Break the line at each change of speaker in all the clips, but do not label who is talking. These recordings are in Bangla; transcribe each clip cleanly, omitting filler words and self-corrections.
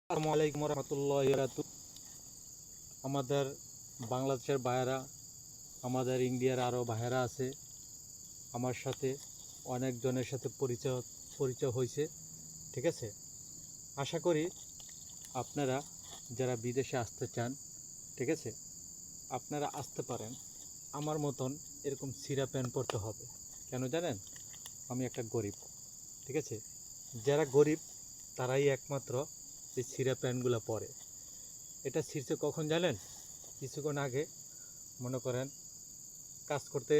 আসসালামু আলাইকুম রহমতুল্লাহি ওয়া বারাকাতুহু। আমাদের বাংলাদেশের ভাইয়েরা, আমাদের ইন্ডিয়ার আরও ভাইয়েরা আছে, আমার সাথে অনেকজনের সাথে পরিচয় হয়েছে। ঠিক আছে, আশা করি আপনারা যারা বিদেশে আসতে চান, ঠিক আছে, আপনারা আসতে পারেন। আমার মতন এরকম সিরা প্যান্ট পরতে হবে কেন জানেন? আমি একটা গরিব, ঠিক আছে। যারা গরিব তারাই একমাত্র এই সিরা প্যান্টগুলো পরে। এটা ছিঁড়ছে কখন জানেন? কিছুক্ষণ আগে, মনে করেন কাজ করতে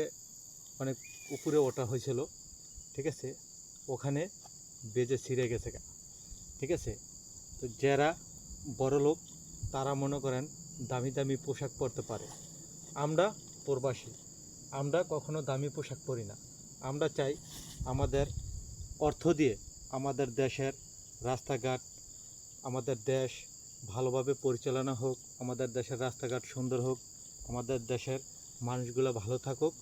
অনেক উপরে ওঠা হয়েছিল, ঠিক আছে, ওখানে বেজে ছিঁড়ে গেছে। ঠিক আছে, তো যারা বড় লোক তারা মনে করেন দামি দামি পোশাক পরতে পারে। আমরা প্রবাসী, আমরা কখনো দামি পোশাক পরি না। আমরা চাই আমাদের অর্থ দিয়ে আমাদের দেশের রাস্তাঘাট, আমাদের দেশ ভালোভাবে পরিচালনা হোক, আমাদের দেশের রাস্তাঘাট সুন্দর হোক, আমাদের দেশের মানুষগুলো ভালো থাকুক,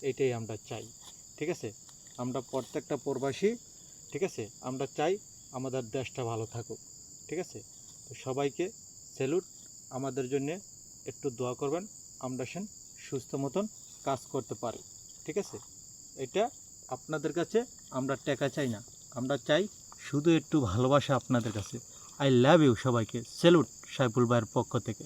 এইটাই আমরা চাই। ঠিক আছে, আমরা প্রত্যেকটা প্রবাসী, ঠিক আছে, আমরা চাই আমাদের দেশটা ভালো থাকুক। ঠিক আছে, তো সবাইকে স্যালুট। আমাদের জন্যে একটু দোয়া করবেন, আমরা সেন সুস্থ মতন কাজ করতে পারি। ঠিক আছে, এটা আপনাদের কাছে আমরা টাকা চাই না, আমরা চাই শুধু একটু ভালোবাসা আপনাদের কাছে। I love you. সবাইকে স্যালুট সাইফুল ভাইয়ের পক্ষ থেকে।